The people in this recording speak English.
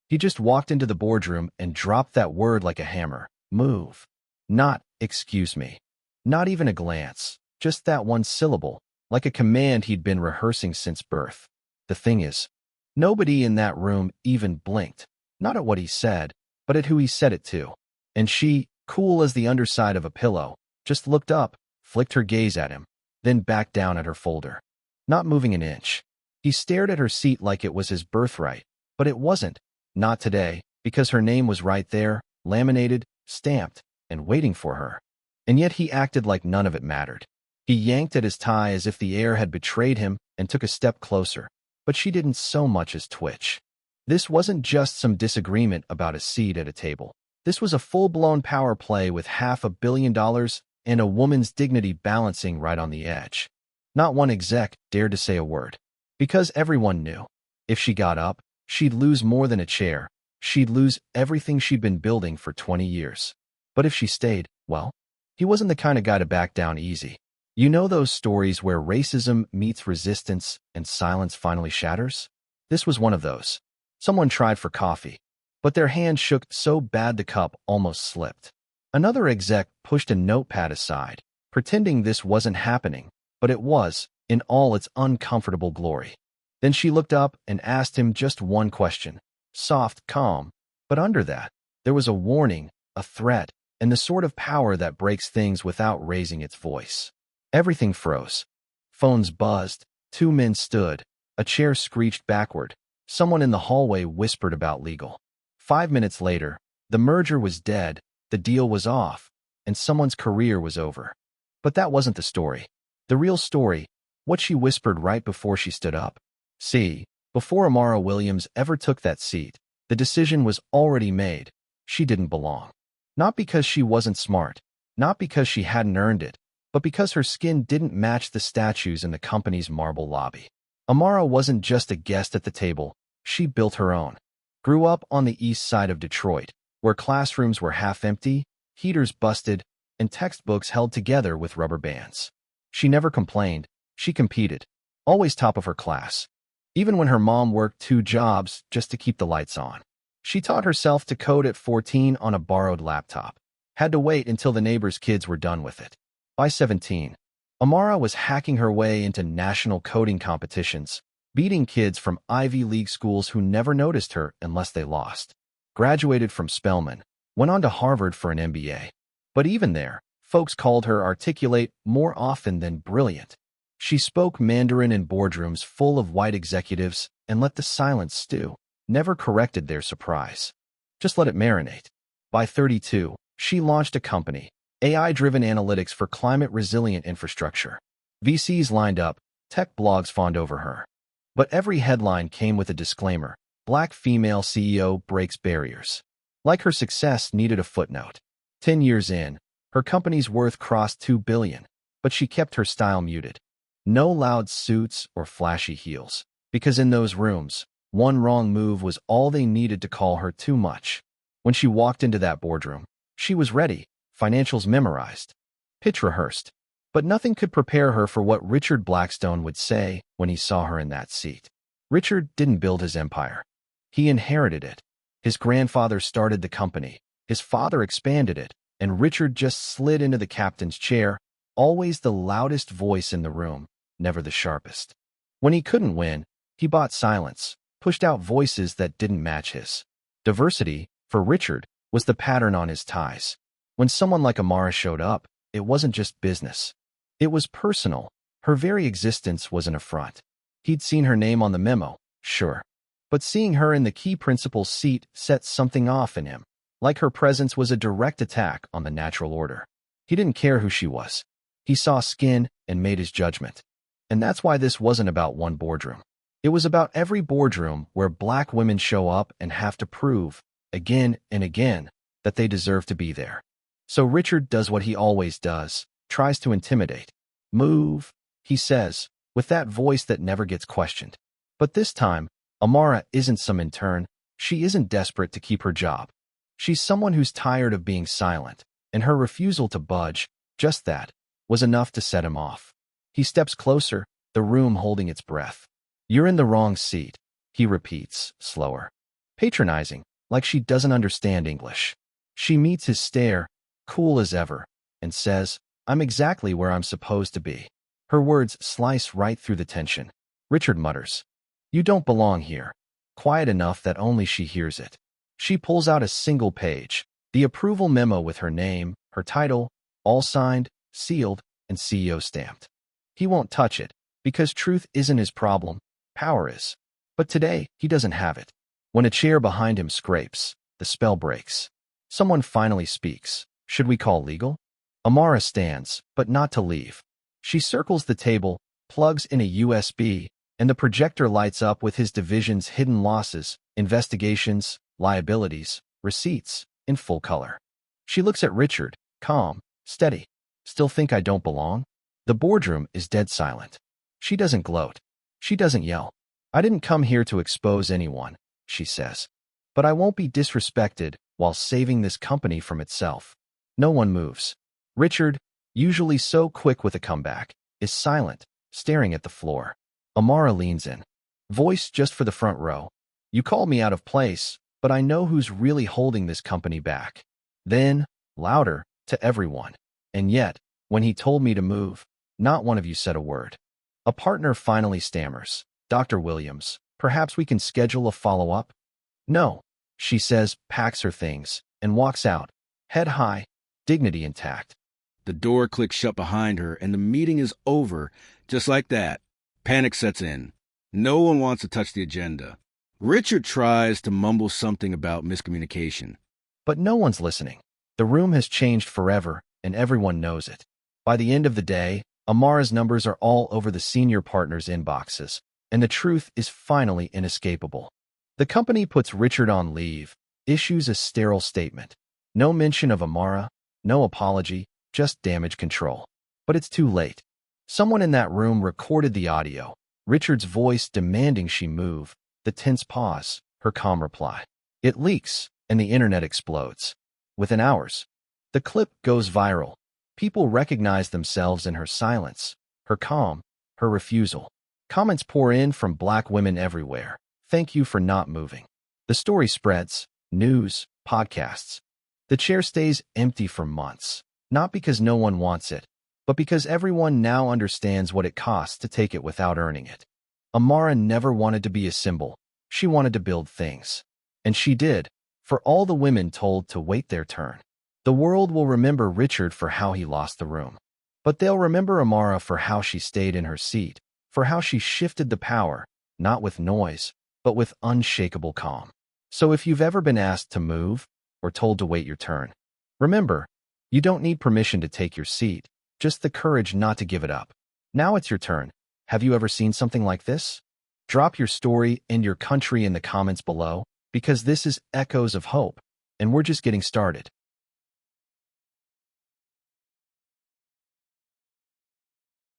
He just walked into the boardroom and dropped that word like a hammer. Move. Not, excuse me. Not even a glance. Just that one syllable, like a command he'd been rehearsing since birth. The thing is, nobody in that room even blinked. Not at what he said, but at who he said it to. And she, cool as the underside of a pillow, just looked up, flicked her gaze at him, then back down at her folder. Not moving an inch. He stared at her seat like it was his birthright, but it wasn't. Not today, because her name was right there, laminated, stamped, and waiting for her. And yet he acted like none of it mattered. He yanked at his tie as if the air had betrayed him and took a step closer, but she didn't so much as twitch. This wasn't just some disagreement about a seat at a table. This was a full-blown power play with $500 million and a woman's dignity balancing right on the edge. Not one exec dared to say a word, because everyone knew. If she got up, she'd lose more than a chair. She'd lose everything she'd been building for 20 years. But if she stayed, well, he wasn't the kind of guy to back down easy. You know those stories where racism meets resistance and silence finally shatters? This was one of those. Someone tried for coffee, but their hand shook so bad the cup almost slipped. Another exec pushed a notepad aside, pretending this wasn't happening, but it was, in all its uncomfortable glory. Then she looked up and asked him just one question. Soft, calm, but under that, there was a warning, a threat, and the sort of power that breaks things without raising its voice. Everything froze. Phones buzzed, two men stood, a chair screeched backward, someone in the hallway whispered about legal. 5 minutes later, the merger was dead, the deal was off, and someone's career was over. But that wasn't the story. The real story, what she whispered right before she stood up. See, before Amara Williams ever took that seat, the decision was already made. She didn't belong. Not because she wasn't smart, not because she hadn't earned it, but because her skin didn't match the statues in the company's marble lobby. Amara wasn't just a guest at the table, she built her own. Grew up on the east side of Detroit, where classrooms were half empty, heaters busted, and textbooks held together with rubber bands. She never complained, she competed, always top of her class. Even when her mom worked 2 jobs just to keep the lights on. She taught herself to code at 14 on a borrowed laptop. Had to wait until the neighbors' kids were done with it. By 17, Amara was hacking her way into national coding competitions, beating kids from Ivy League schools who never noticed her unless they lost. Graduated from Spelman, went on to Harvard for an MBA. But even there, folks called her articulate more often than brilliant. She spoke Mandarin in boardrooms full of white executives and let the silence stew, never corrected their surprise. Just let it marinate. By 32, she launched a company, AI-driven analytics for climate-resilient infrastructure. VCs lined up, tech blogs fawned over her. But every headline came with a disclaimer. Black female CEO breaks barriers. Like her success needed a footnote. 10 years in, her company's worth crossed $2 billion, but she kept her style muted. No loud suits or flashy heels, because in those rooms, one wrong move was all they needed to call her too much. When she walked into that boardroom, she was ready, financials memorized, pitch rehearsed, but nothing could prepare her for what Richard Blackstone would say when he saw her in that seat. Richard didn't build his empire. He inherited it. His grandfather started the company, his father expanded it, and Richard just slid into the captain's chair, always the loudest voice in the room, never the sharpest. When he couldn't win, he bought silence, pushed out voices that didn't match his. Diversity, for Richard, was the pattern on his ties. When someone like Amara showed up, it wasn't just business. It was personal. Her very existence was an affront. He'd seen her name on the memo, sure. But seeing her in the key principal's seat set something off in him, like her presence was a direct attack on the natural order. He didn't care who she was. He saw skin and made his judgment. And that's why this wasn't about one boardroom. It was about every boardroom where Black women show up and have to prove, again and again, that they deserve to be there. So Richard does what he always does, tries to intimidate. Move, he says, with that voice that never gets questioned. But this time, Amara isn't some intern. She isn't desperate to keep her job. She's someone who's tired of being silent, and her refusal to budge, just that, was enough to set him off. He steps closer, the room holding its breath. You're in the wrong seat, he repeats, slower. patronizing, like she doesn't understand English. She meets his stare, cool as ever, and says, "I'm exactly where I'm supposed to be." Her words slice right through the tension. Richard mutters, "You don't belong here," quiet enough that only she hears it. She pulls out a single page, the approval memo with her name, her title, all signed, sealed, and CEO stamped. He won't touch it, because truth isn't his problem, power is. But today, he doesn't have it. When a chair behind him scrapes, the spell breaks. Someone finally speaks. Should we call legal? Amara stands, but not to leave. She circles the table, plugs in a USB, and the projector lights up with his division's hidden losses, investigations, liabilities, receipts, in full color. She looks at Richard, calm, steady. "Still think I don't belong?" The boardroom is dead silent. She doesn't gloat. She doesn't yell. "I didn't come here to expose anyone," she says. "But I won't be disrespected while saving this company from itself." No one moves. Richard, usually so quick with a comeback, is silent, staring at the floor. Amara leans in. Voice just for the front row. "You called me out of place, but I know who's really holding this company back." Then, louder, to everyone. "And yet, when he told me to move, not one of you said a word." A partner finally stammers. "Dr. Williams, perhaps we can schedule a follow-up?" "No," she says, packs her things, and walks out, head high, dignity intact. The door clicks shut behind her, and the meeting is over, just like that. Panic sets in. No one wants to touch the agenda. Richard tries to mumble something about miscommunication. But no one's listening. The room has changed forever, and everyone knows it. By the end of the day, Amara's numbers are all over the senior partners' inboxes, and the truth is finally inescapable. The company puts Richard on leave, issues a sterile statement. No mention of Amara, no apology, just damage control. But it's too late. Someone in that room recorded the audio, Richard's voice demanding she move, the tense pause, her calm reply. It leaks, and the internet explodes. Within hours, the clip goes viral. People recognize themselves in her silence, her calm, her refusal. Comments pour in from Black women everywhere. "Thank you for not moving." The story spreads, news, podcasts. The chair stays empty for months, not because no one wants it, but because everyone now understands what it costs to take it without earning it. Amara never wanted to be a symbol. She wanted to build things. And she did, for all the women told to wait their turn. The world will remember Richard for how he lost the room. But they'll remember Amara for how she stayed in her seat, for how she shifted the power, not with noise, but with unshakable calm. So if you've ever been asked to move, or told to wait your turn, remember, you don't need permission to take your seat, just the courage not to give it up. Now it's your turn. Have you ever seen something like this? Drop your story and your country in the comments below, because this is Echoes of Hope, and we're just getting started.